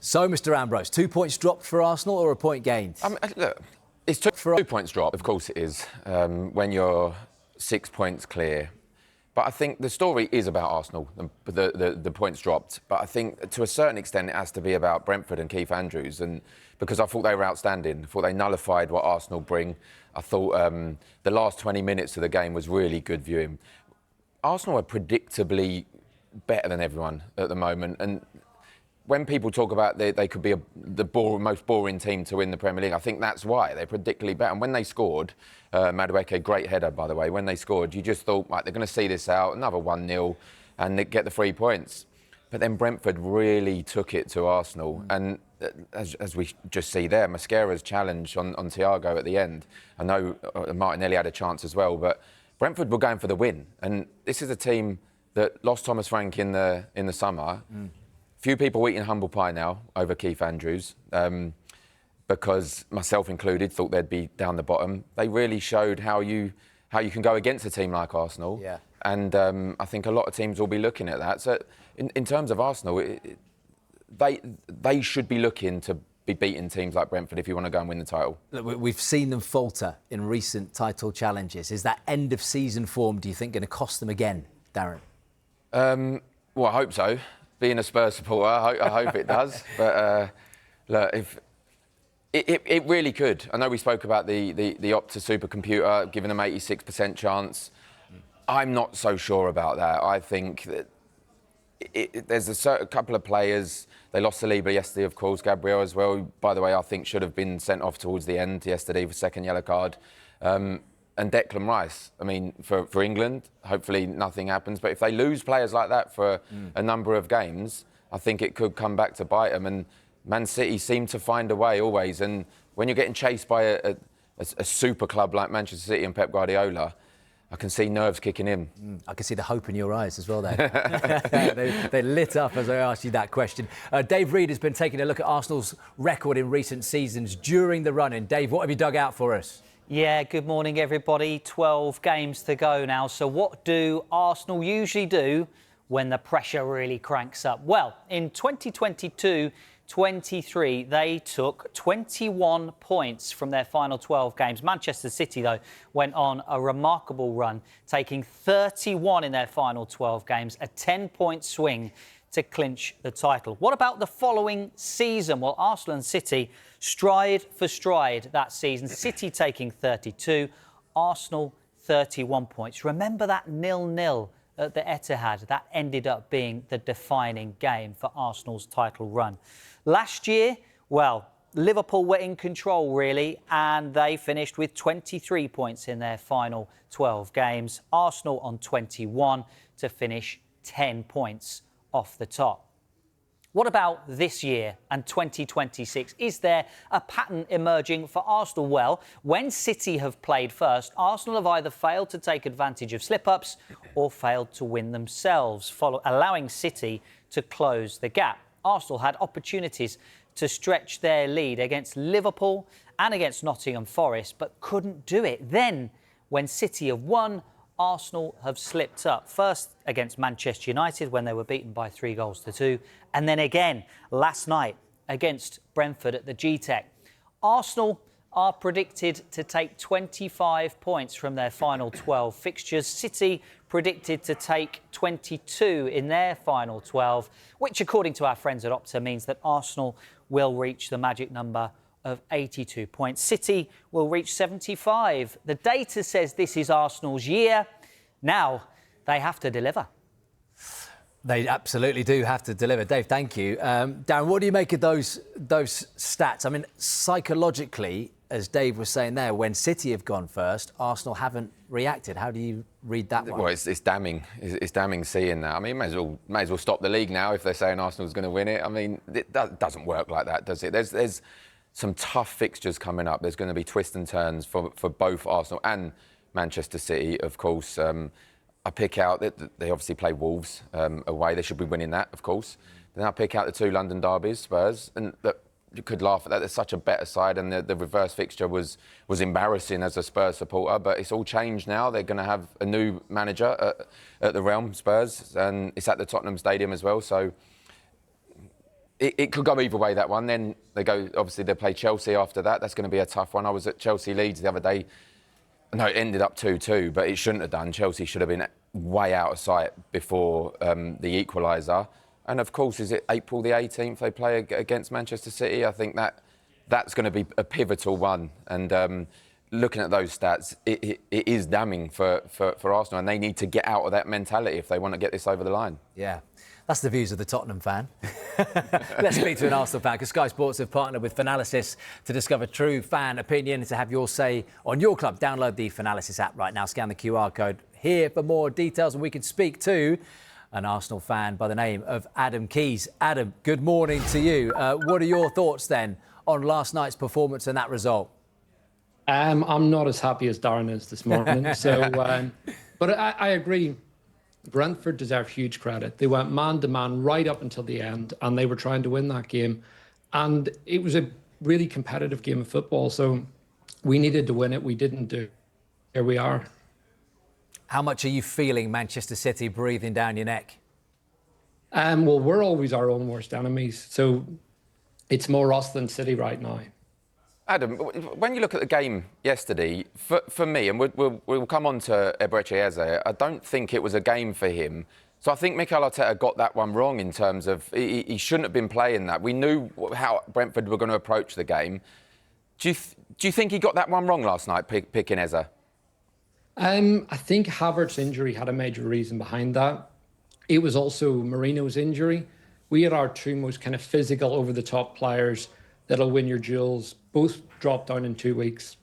So, Mr. Ambrose, 2 points dropped for Arsenal or a point gained? Look, it's 2 points drop. Of course it is, when you're 6 points clear. But I think the story is about Arsenal, the points dropped. But I think to a certain extent it has to be about Brentford and Keith Andrews. And because I thought they were outstanding. I thought they nullified what Arsenal bring. I thought the last 20 minutes of the game was really good viewing. Arsenal are predictably better than everyone at the moment. And when people talk about they could be most boring team to win the Premier League, I think that's why. They're predictably better. And when they scored, Madueke, great header, by the way, when they scored, you just thought, right, they're going to see this out, another 1-0, and they get the 3 points. But then Brentford really took it to Arsenal. And as we just see there, Mascara's challenge on Thiago at the end. I know Martinelli had a chance as well, but Brentford were going for the win. And this is a team that lost Thomas Frank in the summer. Few people eating humble pie now over Keith Andrews, because myself included thought they'd be down the bottom. They really showed how you can go against a team like Arsenal. Yeah. And I think a lot of teams will be looking at that. So in terms of Arsenal, they should be looking to be beating teams like Brentford if you want to go and win the title. Look, we've seen them falter in recent title challenges. Is that end of season form, do you think, going to cost them again, Darren? Well, I hope so. Being a Spurs supporter, I hope it does. But look, if it really could. I know we spoke about the Opta supercomputer giving them 86% chance. I'm not so sure about that. I think that there's a couple of players. They lost Saliba yesterday, of course. Gabriel as well. By the way, I think should have been sent off towards the end yesterday for second yellow card. And Declan Rice. I mean, for England, hopefully nothing happens. But if they lose players like that for a number of games, I think it could come back to bite them. And Man City seem to find a way always. And when you're getting chased by a super club like Manchester City and Pep Guardiola, I can see nerves kicking in. I can see the hope in your eyes as well there. they lit up as I asked you that question. Dave Reed has been taking a look at Arsenal's record in recent seasons during the run-in. Dave, what have you dug out for us? Yeah, good morning, everybody. 12 games to go now. So what do Arsenal usually do when the pressure really cranks up? Well, in 2022-23, they took 21 points from their final 12 games. Manchester City, though, went on a remarkable run, taking 31 in their final 12 games, a 10-point swing to clinch the title. What about the following season? Well, Arsenal and City stride for stride that season. City taking 32, Arsenal 31 points. Remember that 0-0 at the Etihad? That ended up being the defining game for Arsenal's title run. Last year, well, Liverpool were in control, really, and they finished with 23 points in their final 12 games. Arsenal on 21 to finish 10 points off the top. What about this year and 2026? Is there a pattern emerging for Arsenal? Well, when City have played first, Arsenal have either failed to take advantage of slip-ups or failed to win themselves, allowing City to close the gap. Arsenal had opportunities to stretch their lead against Liverpool and against Nottingham Forest, but couldn't do it. Then, when City have won, Arsenal have slipped up. First against Manchester United when they were beaten by 3-2, and then again last night against Brentford at the G-Tech. Arsenal are predicted to take 25 points from their final 12 fixtures. City predicted to take 22 in their final 12, which, according to our friends at Opta, means that Arsenal will reach the magic number of 82 points. City will reach 75. The data says this is Arsenal's year. Now they have to deliver. They absolutely do have to deliver. Dave, thank you. Darren, what do you make of those stats? I mean, psychologically, as Dave was saying there, when City have gone first, Arsenal haven't reacted. How do you read that one? Well, it's damning. It's damning seeing that. I mean, may as well stop the league now if they're saying Arsenal's going to win it. I mean, it doesn't work like that, does it? There's some tough fixtures coming up. There's going to be twists and turns for both Arsenal and Manchester City, of course. I pick out that they obviously play Wolves away. They should be winning that, of course. Then I pick out the two London derbies, Spurs, and look, you could laugh at that. They're such a better side, and the reverse fixture was embarrassing as a Spurs supporter. But it's all changed now. They're going to have a new manager at the Realm, Spurs, and it's at the Tottenham Stadium as well. So it could go either way, that one. Then they play Chelsea after that. That's going to be a tough one. I was at Chelsea Leeds the other day. No, it ended up 2-2, but it shouldn't have done. Chelsea should have been way out of sight before the equaliser. And of course, is it April the 18th they play against Manchester City? I think that's going to be a pivotal one. And looking at those stats, it is damning for Arsenal, and they need to get out of that mentality if they want to get this over the line. Yeah. That's the views of the Tottenham fan. Let's speak to an Arsenal fan, because Sky Sports have partnered with Finalysis to discover true fan opinion and to have your say on your club. Download the Finalysis app right now, scan the QR code here for more details, and we can speak to an Arsenal fan by the name of Adam Keys. Adam, good morning to you. What are your thoughts then on last night's performance and that result? I'm not as happy as Darren is this morning. But I agree. Brentford deserve huge credit. They went man-to-man right up until the end, and they were trying to win that game. And it was a really competitive game of football, so we needed to win it. We didn't do. Here we are. How much are you feeling Manchester City breathing down your neck? Well, we're always our own worst enemies, so it's more us than City right now. Adam, when you look at the game yesterday, for me, and we'll come on to Eberechi Eze, I don't think it was a game for him. So I think Mikel Arteta got that one wrong in terms of he shouldn't have been playing that. We knew how Brentford were going to approach the game. Do you think he got that one wrong last night, picking Eze? I think Havertz's injury had a major reason behind that. It was also Marino's injury. We had our two most kind of physical, over-the-top players that'll win your duels. Both dropped down in 2 weeks.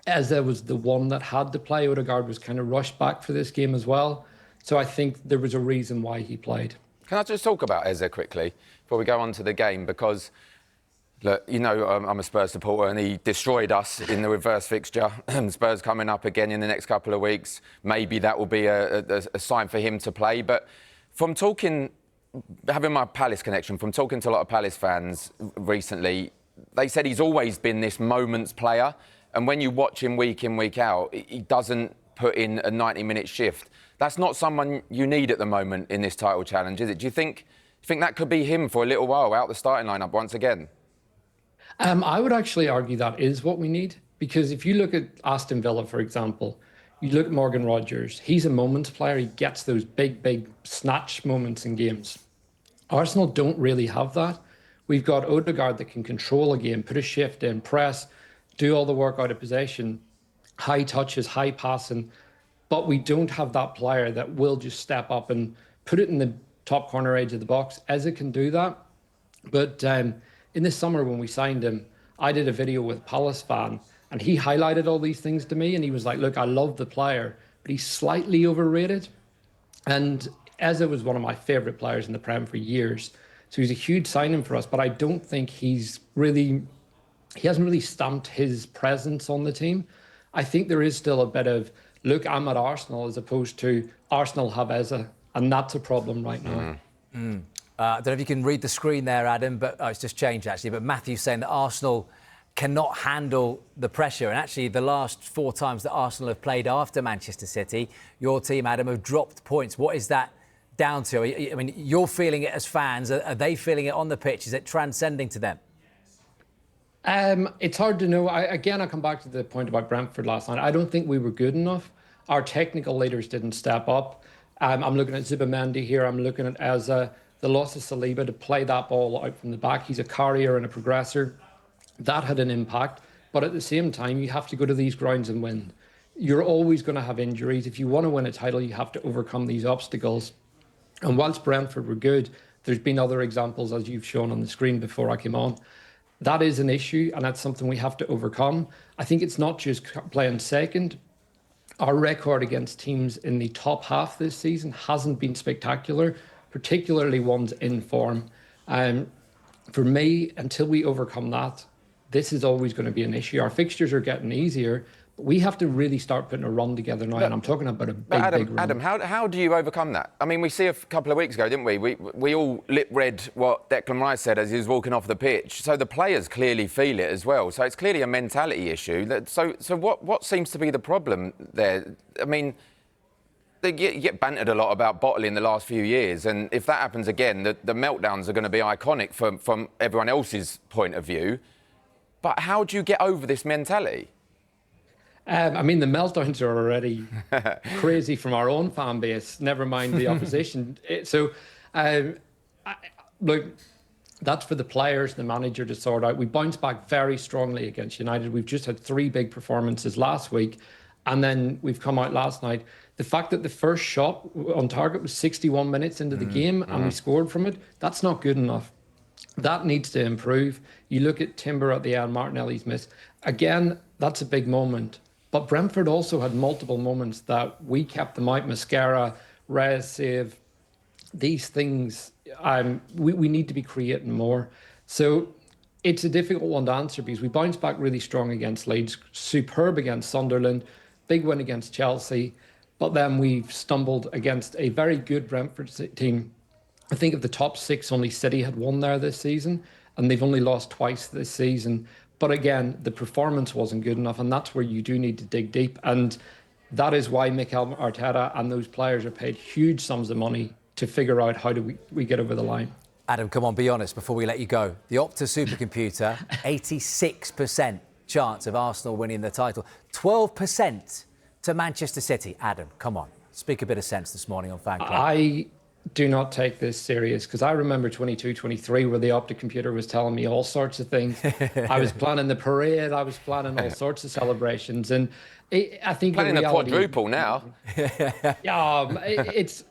Eze was the one that had to play. Odegaard was kind of rushed back for this game as well. So I think there was a reason why he played. Can I just talk about Eze quickly before we go on to the game? Because, look, you know, I'm a Spurs supporter and he destroyed us in the reverse fixture. Spurs coming up again in the next couple of weeks. Maybe that will be a sign for him to play. But from talking, having my Palace connection, from talking to a lot of Palace fans recently, they said he's always been this moments player. And when you watch him week in, week out, he doesn't put in a 90-minute shift. That's not someone you need at the moment in this title challenge, is it? Do you think that could be him for a little while, out the starting lineup once again? I would actually argue that is what we need. Because if you look at Aston Villa, for example, you look at Morgan Rogers, he's a moments player. He gets those big snatch moments in games. Arsenal don't really have that. We've got Odegaard that can control a game, put a shift in, press, do all the work out of possession, high touches, high passing. But we don't have that player that will just step up and put it in the top corner edge of the box. Eze can do that. But in the summer when we signed him, I did a video with Palace fan, and he highlighted all these things to me. And he was like, look, I love the player, but he's slightly overrated. And Eze was one of my favourite players in the Prem for years. So he's a huge signing for us, but I don't think he hasn't really stamped his presence on the team. I think there is still a bit of, look, I'm at Arsenal, as opposed to Arsenal have Eze, and that's a problem right now. I don't know if you can read the screen there, Adam, but it's just changed actually. But Matthew's saying that Arsenal cannot handle the pressure. And actually, the last 4 times that Arsenal have played after Manchester City, your team, Adam, have dropped points. What is that down to? I mean, you're feeling it as fans. Are they feeling it on the pitch? Is it transcending to them? It's hard to know. I come back to the point about Brentford last night. I don't think we were good enough. Our technical leaders didn't step up. I'm looking at Zubimendi here. I'm looking at Eze. The loss of Saliba to play that ball out from the back. He's a carrier and a progressor. That had an impact. But at the same time, you have to go to these grounds and win. You're always going to have injuries. If you want to win a title, you have to overcome these obstacles. And whilst Brentford were good, there's been other examples, as you've shown on the screen before I came on. That is an issue, and that's something we have to overcome. I think it's not just playing second. Our record against teams in the top half this season hasn't been spectacular, particularly ones in form. For me, until we overcome that, this is always going to be an issue. Our fixtures are getting easier, but we have to really start putting a run together now, and I'm talking about a big run. Adam, how do you overcome that? I mean, we see a couple of weeks ago, didn't we? We all lip-read what Declan Rice said as he was walking off the pitch. So the players clearly feel it as well. So it's clearly a mentality issue. So what seems to be the problem there? I mean, you get bantered a lot about bottling the last few years, and if that happens again, the meltdowns are going to be iconic from everyone else's point of view. But how do you get over this mentality? I mean, the meltdowns are already crazy from our own fan base, never mind the opposition. Look, that's for the players, the manager to sort out. We bounced back very strongly against United. We've just had 3 big performances last week, and then we've come out last night. The fact that the first shot on target was 61 minutes into the game and we scored from it, that's not good enough. That needs to improve. You look at Timber at the end, Martinelli's miss. Again, that's a big moment. But Brentford also had multiple moments that we kept them out. Mascara, Reyes save, these things, we need to be creating more. So it's a difficult one to answer because we bounced back really strong against Leeds, superb against Sunderland, big win against Chelsea. But then we've stumbled against a very good Brentford team. I think of the top 6, only City had won there this season, and they've only lost twice this season. But again, the performance wasn't good enough, and that's where you do need to dig deep. And that is why Mikel Arteta and those players are paid huge sums of money to figure out how do we get over the line. Adam, come on, be honest before we let you go. The Opta supercomputer, 86% chance of Arsenal winning the title, 12% to Manchester City. Adam, come on, speak a bit of sense this morning on Fan Club. I do not take this serious because I remember 22, 23 where the Opta computer was telling me all sorts of things. I was planning the parade, I was planning all sorts of celebrations, and I think planning the quadruple now.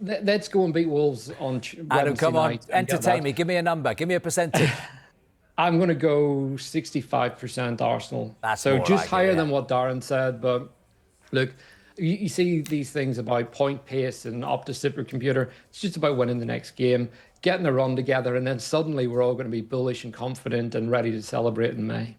Let's go and beat Wolves on Adam, come on, night entertain me. Give me a number. Give me a percentage. I'm going to go 65% Arsenal. That's so more just like higher it, yeah. than what Darren said. But look, you see these things about point pace and Opta supercomputer. It's just about winning the next game, getting a run together, and then suddenly we're all going to be bullish and confident and ready to celebrate in May.